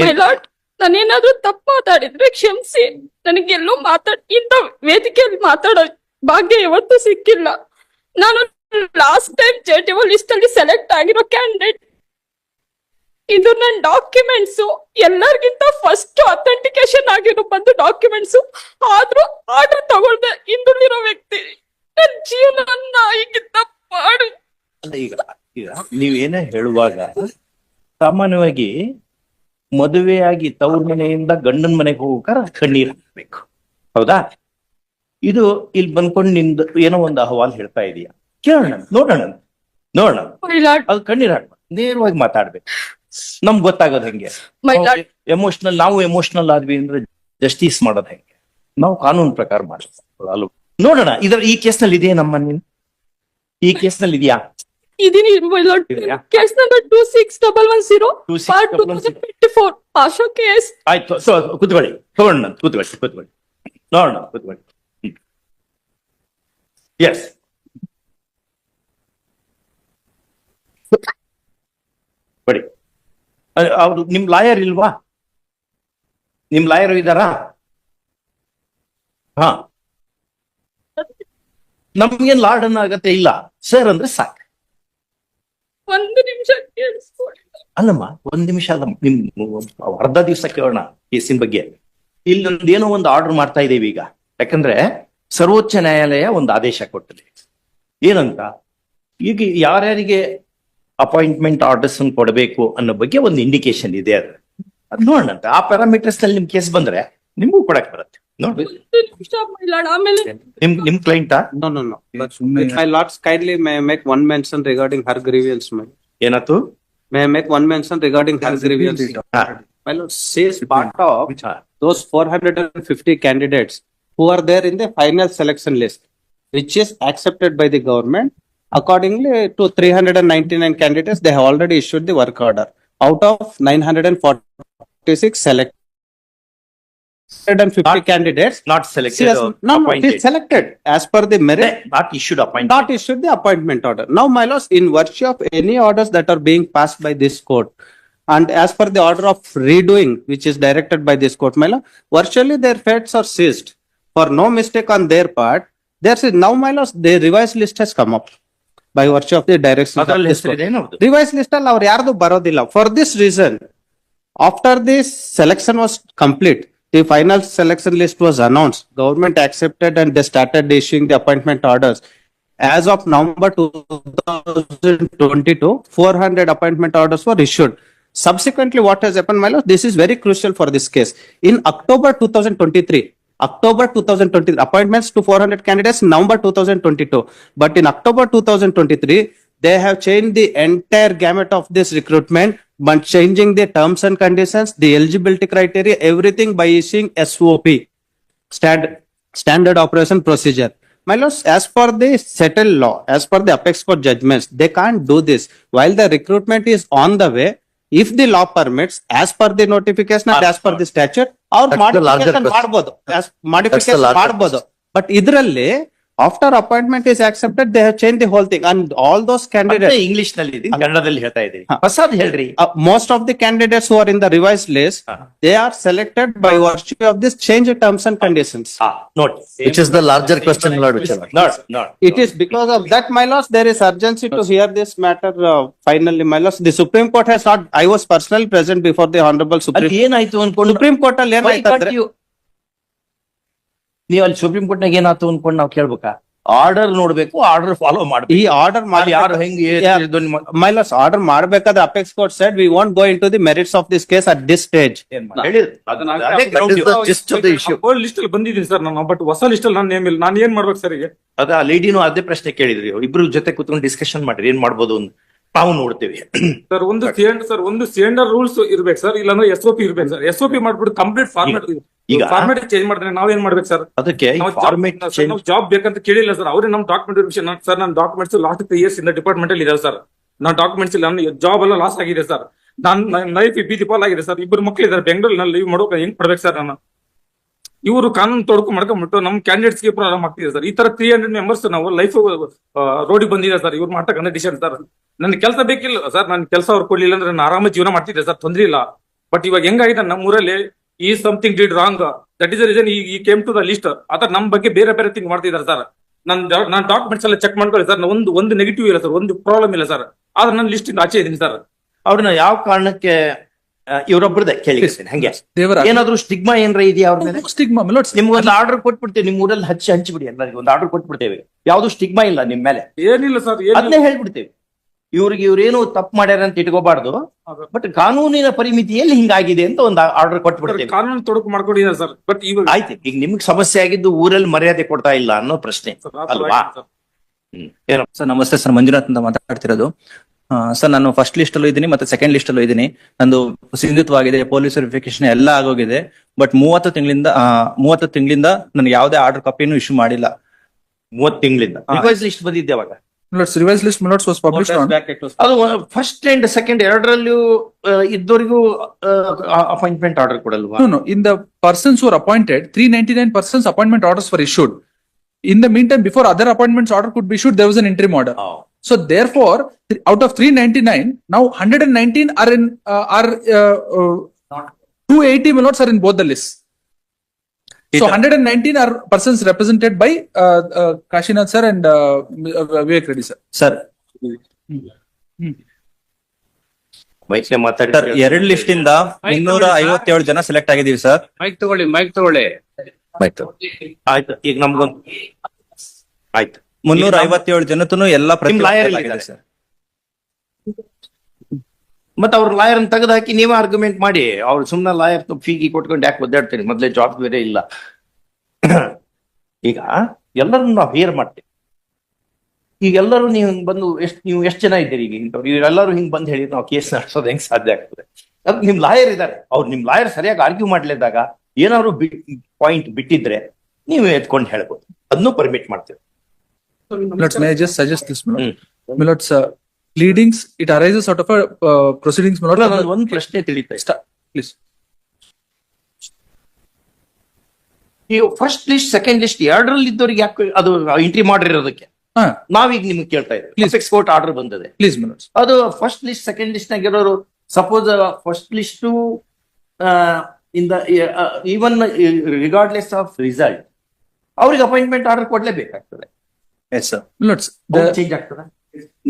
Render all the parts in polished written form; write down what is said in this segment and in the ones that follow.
My lord, ನಾನೇನಾದ್ರೂ ತಪ್ಪು ಮಾತಾಡಿದ್ರೆ ಕ್ಷಮಿಸಿ. ನನಗೆಲ್ಲೂ ಇಂಥ ವೇದಿಕೆಯಲ್ಲಿ ಮಾತಾಡೋ ಭಾಗ್ಯ ಯಾವತ್ತೂ ಸಿಕ್ಕಿಲ್ಲ. ನಾನು ಲಾಸ್ಟ್ ಟೈಮ್ JTO ಲಿಸ್ಟ್ ಅಲ್ಲಿ ಸೆಲೆಕ್ಟ್ ಆಗಿರೋ ಕ್ಯಾಂಡಿಡೇಟ್. ಇದು ನನ್ನ ಡಾಕ್ಯುಮೆಂಟ್ಸ್ ಎಲ್ಲರಿಗಿಂತ ಫಸ್ಟ್ ಅಥೆಂಟಿಕೇಶನ್ ಆಗಿರೋ ಬಂದು ಡಾಕ್ಯುಮೆಂಟ್ಸ್. ಆದ್ರೂ ಆರ್ಡರ್ ತಗೊಳ್ದೆ ಹಿಂದುಳಿರೋ ವ್ಯಕ್ತಿ ನನ್ನ ಜೀವನ ಹೀಗಿದ್ದ ಪಾಡು. ಈಗ ಈಗ ನೀವೇನೇ ಹೇಳುವಾಗ ಸಾಮಾನ್ಯವಾಗಿ ಮದುವೆಯಾಗಿ ತವ್ರ ಮನೆಯಿಂದ ಗಂಡನ ಮನೆಗೆ ಹೋಗ್ಬೇಕಾರ ಕಣ್ಣೀರ್ ಹಾಕ್ಬೇಕು, ಹೌದಾ? ಇದು ಇಲ್ಲಿ ಬಂದ್ಕೊಂಡು ನಿಂದ ಏನೋ ಒಂದು ಅಹವಾಲ್ ಹೇಳ್ತಾ ಇದೀಯ, ಕೇಳೋಣ, ನೋಡೋಣ. ಅದು ಕಣ್ಣೀರ್ ಹಾಕ್ಬೇಕು, ನೇರವಾಗಿ ಮಾತಾಡ್ಬೇಕು. ನಮ್ಗೆ ಗೊತ್ತಾಗೋದು ಹೆಂಗೆ? ಎಮೋಷನಲ್, ನಾವು ಎಮೋಷನಲ್ ಆದ್ವಿ ಅಂದ್ರೆ ಜಸ್ಟಿಸ್ ಮಾಡೋದು ಹೆಂಗೆ? ನಾವು ಕಾನೂನು ಪ್ರಕಾರ ಮಾಡ್ತೀವಿ. ನೋಡೋಣ, ಈ ಕೇಸ್ನಲ್ಲಿ ಇದೆಯಾ ನಮ್ಮ ನೀನು? ಈ ಕೇಸ್ನಲ್ಲಿ ಇದೆಯಾ? ಇದೀನಿ. ಕೇಸ್ ನಂಬರ್ 26110 ಪಾರ್ಟ್ 2024 ಆಶಾ ಕೇಸ್. ಆಯ್ತು, ಕೂತ್ಕೊಳ್ಳಿ, ಕೂತ್ಕೊಳ್ಳಿ. ನೋಡೋಣ, ಕೂತ್ಕೊಳ್ಳಿ. ಎಸ್, ಬಡಿ. ಅವ್ರು ನಿಮ್ ಲಾಯರ್ ಇಲ್ವಾ? ನಿಮ್ ಲಾಯರ್ ಇದ್ದಾರಾ? ಹಾ, ನಮ್ಗೇನ್ ಲಾರ್ಡ್ ಅನ್ನೋ ಅಗತ್ಯ ಇಲ್ಲ, ಸರ್ ಅಂದ್ರೆ ಸಾಕು. ಒಂದು ನಿಮಿಷ ಕೇಳಿಸ್ಕೊಳ್ಳಿ. ಅಲ್ಲಮ್ಮ, ಒಂದ್ ನಿಮಿಷ ಅಲ್ಲ, ನಿಮ್ ಅರ್ಧ ದಿವಸ ಕೇಳೋಣ ಕೇಸಿನ ಬಗ್ಗೆ. ಇಲ್ಲೊಂದು ಏನೋ ಒಂದು ಆರ್ಡರ್ ಮಾಡ್ತಾ ಇದ್ದೀವಿ ಈಗ. ಯಾಕಂದ್ರೆ ಸರ್ವೋಚ್ಚ ನ್ಯಾಯಾಲಯ ಒಂದು ಆದೇಶ ಕೊಟ್ಟಿದೆ. ಏನಂತ, ಈಗ ಯಾರ್ಯಾರಿಗೆ ಅಪಾಯಿಂಟ್ಮೆಂಟ್ ಆರ್ಡರ್ಸ್ ಕೊಡಬೇಕು ಅನ್ನೋ ಬಗ್ಗೆ ಒಂದು ಇಂಡಿಕೇಶನ್ ಇದೆ. ಅದು ನೋಡೋಣ. ಆ ಪ್ಯಾರಾಮೀಟರ್ಸ್ ನಲ್ಲಿ ನಿಮ್ ಕೇಸ್ ಬಂದ್ರೆ ನಿಮ್ಗೂ ಕೊಡಕ್ ಬರುತ್ತೆ. ನೋಡಿ, ನಿಮ್ ಕ್ಲೈಂಟಾ? No. My lords, kindly may I make one mention regarding her grievance, ma'am. ಏನಾಯ್ತು? May I make one mention regarding her grievance? My lord, she is part of those 450 candidates who are there in the final selection list, which is accepted by the government. Accordingly to 399 candidates, they have already issued the work order. Out of 946 selected. 150 candidates not selected, she has, no, it is selected as per the merit, not issued appointment, not issued the appointment order. Now, my lords, in virtue of any orders that are being passed by this court, and as per the order of redoing which is directed by this court, my lord, virtually their fates are seized. For no mistake on their part, there's now, my lords, the revised list has come up by virtue of the direction of this court. Revised list all ಅವರು ಯಾರ್ದು ಬರೋದಿಲ್ಲ. For this reason, after this selection was complete, the final selection list was announced. Government accepted and they started issuing the appointment orders. As of November 2022, 400 appointment orders were issued. Subsequently, what has happened, my lord? This is very crucial for this case. In October 2023, appointments to 400 candidates, November 2022. But in October 2023, they have changed the entire gamut of this recruitment, but changing the terms and conditions, the eligibility criteria, everything by issuing SOP, standard operation procedure. My lords, as per the settled law, as per the apex court judgments, they can't do this. While the recruitment is on the way, if the law permits, as per the notification and as per the statute, or modification ಮಾಡಬಹುದು, modification ಮಾಡಬಹುದು. But idralli after appointment is accepted, they have changed the whole thing, and all those candidates English ನಲ್ಲಿ ಕನ್ನಡದಲ್ಲಿ ಹೇಳ್ತಾ ಇದ್ದೀರಿ, ಹೊಸದ್ ಹೇಳ್ರಿ. Most of the candidates who are in the revised list, they are selected by virtue of this change of terms and conditions. Note, which is the larger question, Lord. It is because of that, my lords, there is urgency to hear this matter. Finally, my lords, the Supreme Court has not. I was personally present before the Honorable ಅಲ್ಲಿ ಏನಾಯ್ತು ಅನ್ಕೊಂಡು Supreme Court ಅಲ್ಲಿ ಏನಾಯ್ತು? ನೀವು ಅಲ್ಲಿ supreme court ನಾಗ ಏನಾಯ್ತು ಅನ್ಕೊಂಡು ನಾವು ಕೇಳ್ಬೇಕಾ? ಆರ್ಡರ್ ನೋಡ್ಬೇಕು, ಆರ್ಡರ್ ಫಾಲೋ ಮಾಡ್ಬೇಕು. ಈ ಆರ್ಡರ್ ಮಾಡಿ ಯಾರು ಹೆಂಗೆ my lords, ಆರ್ಡರ್ ಮಾಡ್ಬೇಕಾದ್ರೆ apex court said we won't go into the merits of this case at this stage. List ಅಲ್ಲಿ ಬಂದಿದ್ದೀನಿ ಸರ್ ನಾನು, ಬಟ್ ಹೊಸ ಲಿಸ್ಟ್ ಅಲ್ಲಿ ನಾನು ನೇಮ್ ಇಲ್ಲ. ನಾನು ಏನ್ ಮಾಡ್ಬೇಕು ಸರ್ ಈಗ? ಅದ ಲೇಡಿನೂ ಅದೇ ಪ್ರಶ್ನೆ ಕೇಳಿದ್ರಿ, ಇಬ್ರು ಜೊತೆ ಕೂತ್ಕೊಂಡು ಡಿಸ್ಕಷನ್ ಮಾಡ್ರಿ ಏನ್ ಮಾಡ್ಬೋದು ಅಂತ ನಾವು ನೋಡ್ತೇವೆ. ಸರ್ ಒಂದು ಸ್ಟ್ಯಾಂಡರ್ಡ್ ರೂಲ್ಸ್ ಇರ್ಬೇಕು ಸರ್, ಇಲ್ಲಾಂದ್ರೆ SOP ಇರ್ಬೇಕು ಸರ್. SOP ಮಾಡ್ಬಿಟ್ಟು ಕಂಪ್ಲೀಟ್ ಫಾರ್ಮೆಟ್ ಫಾರ್ಮೆಟ್ ಚೇಂಜ್ ಮಾಡಿದ್ರೆ ನಾವೇನ್ ಮಾಡ್ಬೇಕು ಸರ್? ಅದಕ್ಕೆ ಜಾಬ್ ಬೇಕಂತ ಕೇಳಿಲ್ಲ ಸರ್. ಅವ್ರೇ ನಮ್ ಡಾಕ್ಯುಮೆಂಟ್ ಸರ್, ನನ್ನ ಡಾಕ್ಯುಮೆಂಟ್ಸ್ ಲಾಸ್ಟ್ 3 years ಇಂದ ಡಿಪಾರ್ಟ್ಮೆಂಟ್ ಅಲ್ಲಿ ಇದಾವೆ ಸರ್. ನನ್ನ ಡಾಕ್ಯುಮೆಂಟ್ಸ್ ಇಲ್ಲ, ನನ್ನ ಜಾಬ್ ಎಲ್ಲ ಲಾಸ್ ಆಗಿದೆ ಸರ್. ನನ್ನ ಲೈಫ್ ಬೀದಿ ಪಾಲ್ ಆಗಿದೆ ಸರ್. 2 ಮಕ್ಳು ಇದಾರೆ ಬೆಂಗಳೂರು ನಲ್ಲಿ, ಲೀವ್ ಮಾಡೋಕೆ ಹೆಂಗ್ ಪಡ್ಬೇಕು ಸರ್ ನಾನು? ಇವರು ಕಾನೂನು ತೊಡಕು ಮಾಡ್ಕೊಂಡ್ಬಿಟ್ಟು ನಮ್ ಕ್ಯಾಂಡಿಡೇಟ್ಸ್ ಗೆ ಪ್ರಾಬ್ಲಮ್ ಆಗ್ತಿದೆ ಸರ್. ಈ ತರ 300 ಮೆಂಬರ್ಸ್ ನಾವು ಲೈಫ್ ರೋಡಿಗೆ ಬಂದಿದೆ ಸರ್. ಇವ್ರು ಮಾಡ್ತಕ್ಕಂಥ ಡಿಸಿಷನ್ ಸರ್. ನನ್ ಕೆಲಸ ಬೇಕಿಲ್ಲ ಸರ್, ನನ್ ಕೆಲಸ ಅವ್ರು ಕೊಡ್ಲಿಲ್ಲ ಅಂದ್ರೆ ನಾನು ಆರಾಮ ಜೀವನ ಮಾಡ್ತಿದ್ದೆ ಸರ್, ತೊಂದ್ರೆ ಇಲ್ಲ. ಬಟ್ ಇವಾಗ ಹೆಂಗಾಗಿದೆ ನಮ್ಮೂರಲ್ಲಿ ಈ something did wrong, that is the reason ಈ ಕೇಮ್ ಟು ದ ಲಿಸ್ಟ್. ಆತರ ನಮ್ ಬಗ್ಗೆ ಬೇರೆ ಬೇರೆ ಥಿಂಗ್ ಮಾಡ್ತಿದ್ದಾರೆ ಸರ್. ನಾನು ಡಾಕ್ಯುಮೆಂಟ್ಸ್ ಎಲ್ಲ ಚೆಕ್ ಮಾಡ್ಕೊಳ್ಳಿ ಸರ್. ಒಂದು ನೆಗೆಟಿವ್ ಇಲ್ಲ ಸರ್, ಒಂದು ಪ್ರಾಬ್ಲಮ್ ಇಲ್ಲ ಸರ್. ಆದ್ರೆ ನಾನು ಲಿಸ್ಟ್ ಇಂದ ಆಚೆ ಇದ್ದೀನಿ ಸರ್. ಅವ್ರನ್ನ ಯಾವ ಕಾರಣಕ್ಕೆ ಇವರೊಬ್ಬರದೇ ಕೇಳಿಸ್ತೀನಿ ಹಂಗೆ ದೇವರ ಏನಾದ್ರು ಸ್ಟಿಗ್ಮಾ ಏನ್ರ ಇದೆಯಾ ಅವ್ರ ಮೇಲೆ? ಸ್ಟಿಗ್ಮಾ ಮಿಲೋಟ್ಸ್, ನಿಮ್ಗೆ ಒಂದು ಆರ್ಡರ್ ಕೊಟ್ಬಿಡ್ತೇವೆ, ನಿಮ್ ಊರಲ್ಲಿ ಹಂಚ್ಬಿಡಿ, ಎಲ್ಲರಿಗೆ ಒಂದು ಆರ್ಡರ್ ಕೊಟ್ಬಿಡ್ತೇವೆ, ಯಾವ್ದು ಸ್ಟಿಗ್ಮಾ ಇಲ್ಲ ನಿಮ್ ಮೇಲೆ, ಏನಿಲ್ಲ ಸರ್, ಅದನ್ನೇ ಹೇಳ್ಬಿಡ್ತೇವೆ. ಇವ್ರೇನು ತಪ್ಪು ಮಾಡ್ಯಾರ ಅಂತ ಇಟ್ಕೋಬಾರ್ದು, ಬಟ್ ಕಾನೂನಿನ ಪರಿಮಿತಿಯಲ್ಲಿ ಹಿಂಗಾಗಿದೆ ಅಂತ ಒಂದು ಆರ್ಡರ್ ಕೊಟ್ಬಿಡ್ತೇವೆ. ಕಾನೂನು ತೊಡಕು ಮಾಡ್ಕೊಂಡಿದ್ದಾರೆ ಸರ್. ಬಟ್ ಇವಾಗ ಆಯ್ತು, ಈಗ ನಿಮ್ಗೆ ಸಮಸ್ಯೆ ಆಗಿದ್ದು ಊರಲ್ಲಿ ಮರ್ಯಾದೆ ಕೊಡ್ತಾ ಇಲ್ಲ ಅನ್ನೋ ಪ್ರಶ್ನೆ ಅಲ್ವಾ? ಏನೋ ಸರ್ ನಮಸ್ತೆ ಸರ್, ಮಂಜುನಾಥ್ ಅಂತ ಮಾತಾಡ್ತಿರೋದು. ಸರ್ ನಾನು ಫಸ್ಟ್ ಲಿಸ್ಟ್ ಅಲ್ಲೂ ಇದ್ದೀನಿ ಮತ್ತೆ ಸೆಕೆಂಡ್ ಲಿಸ್ಟ್ ಅಲ್ಲೂ ಇದ್ದೀನಿ. ನಂದು ಸಿಂಧುತ್ವವಾಗಿದೆ, ಪೊಲೀಸ್ ವೆರಿಫಿಕೇಶನ್ ಎಲ್ಲ ಆಗೋಗಿದೆ. ಬಟ್ 30 ತಿಂಗಳಿಂದ ನನಗೆ ಯಾವುದೇ ಆರ್ಡರ್ ಕಾಪಿನೂ ಇಶ್ಯೂ ಮಾಡಿಲ್ಲ. 30 ತಿಂಗಳಿಂದ ರಿವೈಸ್ ಲಿಸ್ಟ್ ಬಂದಿದ್ದೆ ಅವಾಗ. Revise list milords was published on ಅದು ಫಸ್ಟ್ ಅಂಡ್ ಸೆಕೆಂಡ್ ಎರಡರಲ್ಲೂ ಇದ್ದವರಿಗೂ ಅಪಾಯಿಂಟ್ಮೆಂಟ್ ಆರ್ಡರ್ ಕೊಡಲ್ವಾ? No, in the persons who are appointed, 399 persons appointment orders were issued. In the meantime, before other appointments order could be issued, there was an interim order. So therefore, out of 399, now 119 are in 280 milots are in both the lists. So 119 are persons represented by Kashinath sir and Vivek Reddy sir. Sir ವೈದ್ಯ ಮಾತಾಡಿ sir ಎರಡು list ಇಂದ 357 ಜನ select ಆಗಿದೀವಿ sir. Mic ತಗೊಳ್ಳಿ. ಆಯ್ತು, ಈಗ ನಮ್ಗೊಂದು ಆಯ್ತು, 357 ಜನತನು ಎಲ್ಲ ನಿಮ್ lawyer ಇದ್ದಾರೆ ಸರ್. ಮತ್ತೆ ಅವ್ರ ಲಾಯರ್ ತೆಗೆದು ಹಾಕಿ ನೀವೇ ಆರ್ಗ್ಯುಮೆಂಟ್ ಮಾಡಿ. ಅವ್ರು ಸುಮ್ಮನೆ ಲಾಯರ್ ಫೀಗಿ ಕೊಟ್ಕೊಂಡು ಯಾಕೆ ಒದ್ದಾಡ್ತೀರಿ? ಮೊದಲೇ ಜಾಬ್ ಬೇರೆ ಇಲ್ಲ. ಈಗ ಎಲ್ಲರನ್ನು ನಾವು ಹೇರ್ ಮಾಡ್ತೀವಿ. ಈಗ ಎಲ್ಲರೂ ನೀವು ಹಿಂಗ್ ಬಂದು ನೀವು ಎಷ್ಟು ಜನ ಇದ್ದೀರಿ ಈಗ ಇಂಥವ್ರು? ಇವರೆಲ್ಲರೂ ಹಿಂಗ್ ಬಂದು ಹೇಳಿ ನಾವು ಕೇಸ್ ನಡೆಸೋದು ಹೆಂಗ್ ಸಾಧ್ಯ ಆಗ್ತದೆ? ಅದು ನಿಮ್ ಲಾಯರ್ ಇದ್ದಾರೆ, ಅವ್ರು ನಿಮ್ ಲಾಯರ್ ಸರಿಯಾಗಿ ಆರ್ಗ್ಯೂ ಮಾಡ್ಲಿದ್ದಾಗ ಏನಾದ್ರು ಪಾಯಿಂಟ್ ಬಿಟ್ಟಿದ್ರೆ ನೀವು ಎತ್ಕೊಂಡು ಹೇಳ್ಬೋದು, ಅದನ್ನು ಪರ್ಮಿಟ್ ಮಾಡ್ತೀವಿ. Milots, may I just suggest this, Milot? Milots, pleadings, it arises out of a proceedings, Milot. ನಾನು ಒಂದು ಪ್ರಶ್ನೆ ತಿಳಿತಾ ಇಷ್ಟ. Please. ಈ ಫಸ್ಟ್ ಲಿಸ್ಟ್ ಸೆಕೆಂಡ್ ಲಿಸ್ಟ್ ಎರಡರಲ್ಲಿ ಇದ್ದವ್ರಿಗೆ ಯಾಕೆ ಅದು ಎಂಟ್ರಿ ಮಾಡಿರೋದಕ್ಕೆ ನಾವೀಗ ನಿಮ್ಗೆ ಕೇಳ್ತಾ ಇದ್ದೀವಿ. ಎಕ್ಸ್ ಕೋರ್ಟ್ ಆರ್ಡರ್ ಬಂದಿದೆ, Please, Milots. ಅದು ಫಸ್ಟ್ ಲಿಸ್ಟ್ ಸೆಕೆಂಡ್ ಲಿಸ್ಟ್ ನಾಗ ಇರೋರು suppose first list in the even regardless of result ಅವ್ರಿಗೆ ಅಪಾಯಿಂಟ್ಮೆಂಟ್ ಆರ್ಡರ್ ಕೊಡ್ಲೇಬೇಕಾಗ್ತದೆ. Yes, sir. Milots, ಚೇಂಜ್ ಆಗ್ತದೆ.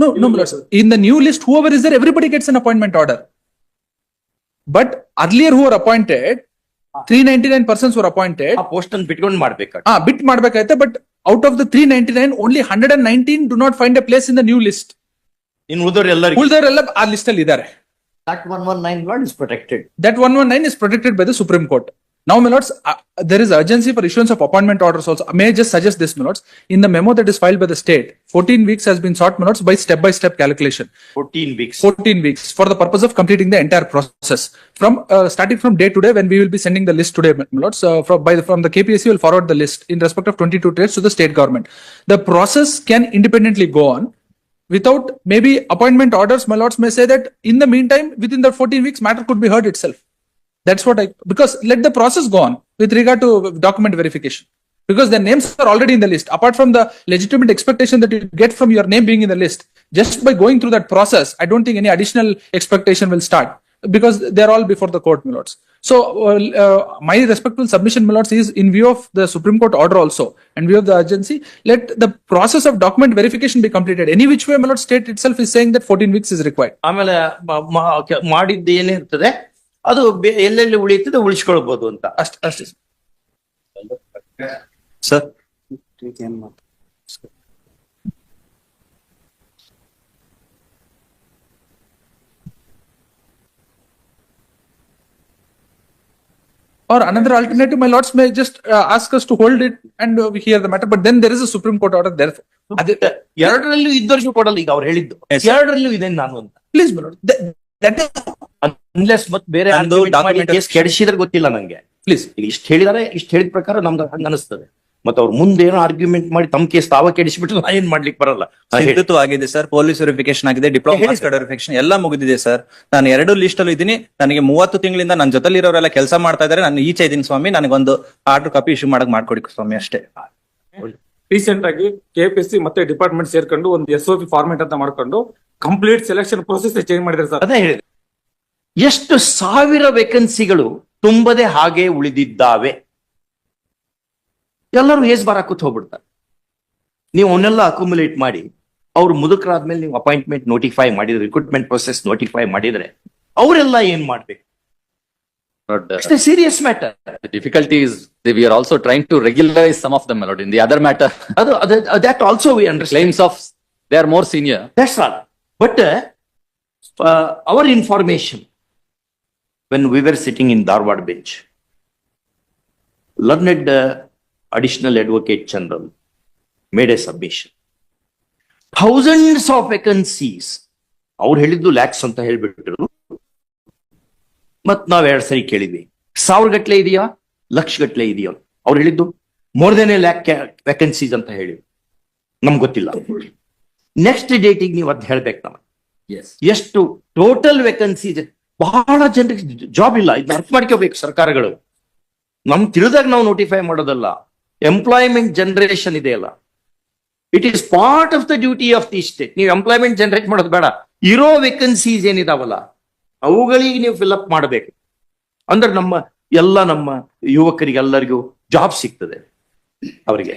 no, Milots. In the new list, whoever is there, everybody gets an appointment order. But earlier who were appointed, 399 persons were appointed. ಆ post ಅನ್ನು ಬಿಟ್ಕೊಂಡು ಮಾಡ್ಬೇಕಾಗ್ತದೆ. Bit madbekaite, but out of the 399, only 119 do not find a place in the new list. ಇನ್ನು ಉಳಿದವ್ರು ಎಲ್ಲರಿಗೂ ಉಳಿದವರೆಲ್ಲ ಆ list ಅಲ್ಲಿ ಇದ್ದಾರೆ. that 119 word is protected. That 119 is protected by the Supreme Court. Now, Milots, there is urgency for issuance of appointment orders also. May I just suggest this, Milots? In the memo that is filed by the state, 14 weeks has been sought, Milots, by step calculation. 14 weeks. 14 weeks for the purpose of completing the entire process. From starting from day today, when we will be sending the list today, Milots, from the KPSC will forward the list in respect of 22 trades to the state government. The process can independently go on. Without maybe appointment orders, Milots may say that in the meantime, within the 14 weeks, matter could be heard itself. That's what because let the process go on with regard to document verification. Because the names are already in the list. Apart from the legitimate expectation that you get from your name being in the list, just by going through that process, I don't think any additional expectation will start. Because they're all before the court, Milots. So, my respectful submission, Milots, is in view of the Supreme Court order also, and view of the urgency, let the process of document verification be completed. Any which way, Milots, state itself is saying that 14 weeks is required. ಆಮೇಲೆ ಮಾಡಿದ್ದು ಏನಿರ್ತದೆ ಅದು ಎಲ್ಲೆಲ್ಲಿ ಉಳಿಯುತ್ತದೆ ಉಳಿಸ್ಕೊಳ್ಬಹುದು ಅಂತ ಅಷ್ಟೇ. Sir Or another alternative, my lords may just ask us to hold it and we hear the matter. But then there is a Supreme Court order there. ಎರಡರಲ್ಲೂ ಇದ್ದವರಿಗೂ ಕೊಡಲ್ಲ. ಈಗ ಅವ್ರು ಹೇಳಿದ್ದು Yes. ಎರಡರಲ್ಲೂ ಇದೆ ನಾನು ಅಂತ. Please, my lord. That is, unless ಮತ್ತೆ ಬೇರೆ ನಂದು document ಕೇಸ್ ಕೆಡಿಸಿದ್ರೆ ಗೊತ್ತಿಲ್ಲ ನಂಗೆ. please. ಈಗ ಇಷ್ಟು ಹೇಳಿದಾರೆ, ಇಷ್ಟು ಹೇಳಿದ ಪ್ರಕಾರ ನಮ್ಗೆ ಹಂಗ ಅನಿಸ್ತದೆ. ಮತ್ತೆ ಅವ್ರು ಮುಂದೆ ಏನೋ ಆರ್ಗ್ಯುಮೆಂಟ್ ಮಾಡಿ ತಮ್ಮ ಕೇಸ್ ತಾವ ಕೆಡಿಸ್ಬಿಟ್ಟು ನಾ ಏನ್ ಮಾಡ್ಲಿಕ್ಕೆ ಬರಲ್ಲ. ಸಿಂಧುತ್ವ ಆಗಿದೆ ಸರ್, ಪೊಲೀಸ್ ವೆರಿಫಿಕೇಶನ್ ಆಗಿದೆ, ಡಿಪ್ಲೊಮಾ ವೆರಿಫಿಕೇಶನ್ ಎಲ್ಲ ಮುಗಿದಿದೆ ಸರ್. ನಾನು 2 ಲಿಸ್ಟ್ ಅಲ್ಲಿ ಇದ್ದೀನಿ. ನನಗೆ 30 ತಿಂಗಳಿಂದ ನನ್ನ ಜೊತೆಲಿ ಇರೋರೆಲ್ಲ ಕೆಲಸ ಮಾಡ್ತಾ ಇದ್ದಾರೆ. ನಾನು ಈಚೆ ಇದ್ದೀನಿ ಸ್ವಾಮಿ, ನನಗೊಂದು ಆರ್ಡರ್ ಕಾಪಿ ಇಶ್ಯೂ ಮಾಡಕ್ ಮಾಡ್ಕೊಡಿ ಸ್ವಾಮಿ ಅಷ್ಟೇ. ರೀಸೆಂಟ್ ಆಗಿ KPSC ಮತ್ತೆ ಡಿಪಾರ್ಟ್ಮೆಂಟ್ ಸೇರ್ಕೊಂಡು ಒಂದು SOP ಫಾರ್ಮೆಟ್ ಅಂತ ಮಾಡ್ಕೊಂಡು ಕಂಪ್ಲೀಟ್ ಸೆಲೆಕ್ಷನ್ ಪ್ರೊಸೆಸ್ ಚೇಂಜ್ ಮಾಡಿದ್ದಾರೆ ಸರ್. ಅದೇ ಹೇಳಿದೆ. ಎಷ್ಟು ಸಾವಿರ ವೇಕೆನ್ಸಿಗಳು ತುಂಬದೆ ಹಾಗೆ ಉಳಿದಿದ್ದಾವೆ. ಎಲ್ಲರೂ ಏಸ್ ಬಾರ್ ಹಾಕುತ್ತ ಹೋಗ್ಬಿಡ್ತಾರೆ. ನೀವು ಅವನ್ನೆಲ್ಲ ಅಕ್ಯುಮುಲೇಟ್ ಮಾಡಿ ಅವ್ರು ಮುದುಕರಾದ್ಮೇಲೆ ನೀವು ಅಪಾಯಿಂಟ್ಮೆಂಟ್ ನೋಟಿಫೈ ಮಾಡಿದ್ರೆ, ರಿಕ್ರೂಟ್ಮೆಂಟ್ ಪ್ರೊಸೆಸ್ ನೋಟಿಫೈ ಮಾಡಿದ್ರೆ ಅವರೆಲ್ಲ ಏನ್ ಮಾಡ್ಬೇಕು? But, it's A serious matter. the difficulty is that we are also trying to regularize some of them, my lord. In the other matter, ಅದು that also we understand. claims of they are more senior. That's all. But our information, when we were sitting in Dharwad bench, learned additional advocate general made a submission. Thousands of vacancies. ಅವ್ರು ಹೇಳಿದ್ದು ಲ್ಯಾಕ್ಸ್ ಅಂತ ಹೇಳ್ಬಿಟ್ರು. ಮತ್ ನಾವ್ 2 ಸರಿ ಕೇಳಿದ್ವಿ, 1000 ಗಟ್ಲೆ ಇದೆಯಾ, ಲಕ್ಷ ಗಟ್ಲೆ ಇದೆಯಾ? ಅವ್ರು ಹೇಳಿದ್ದು ಮೋರ್ ದೆನ್ ಎ ಲ್ಯಾಕ್ ವ್ಯಾಕೆನ್ಸೀಸ್ ಅಂತ ಹೇಳಿ. ನಮ್ಗೆ ಗೊತ್ತಿಲ್ಲ. ನೆಕ್ಸ್ಟ್ ಡೇಟಿಗೆ ನೀವು ಅದ್ ಹೇಳ್ಬೇಕು ನಮಗೆ. Yes. ಎಷ್ಟು ಟೋಟಲ್ ವೇಕೆನ್ಸೀಸ್? ಬಹಳ ಜನರಿಗೆ ಜಾಬ್ ಇಲ್ಲ. ಇದನ್ನ ಅರ್ಥ ಮಾಡ್ಕೋಬೇಕು ಸರ್ಕಾರಗಳು. ನಮ್ ತಿಳಿದಾಗ ನಾವು ನೋಟಿಫೈ ಮಾಡೋದಲ್ಲ. ಎಂಪ್ಲಾಯ್ಮೆಂಟ್ ಜನರೇಷನ್ ಇದೆಯಲ್ಲ, it is part of the duty of the state. ನೀವು ಎಂಪ್ಲಾಯ್ಮೆಂಟ್ ಜನರೇಟ್ ಮಾಡೋದು ಬೇಡ, ಇರೋ ವೇಕೆನ್ಸೀಸ್ ಏನಿದಾವಲ್ಲ ಅವುಗಳಿಗೆ ನೀವು ಫಿಲ್ಅಪ್ ಮಾಡಬೇಕು. ಅಂದ್ರೆ ನಮ್ಮ ಯುವಕರಿಗೆ ಎಲ್ಲರಿಗೂ ಜಾಬ್ ಸಿಗ್ತದೆ ಅವರಿಗೆ.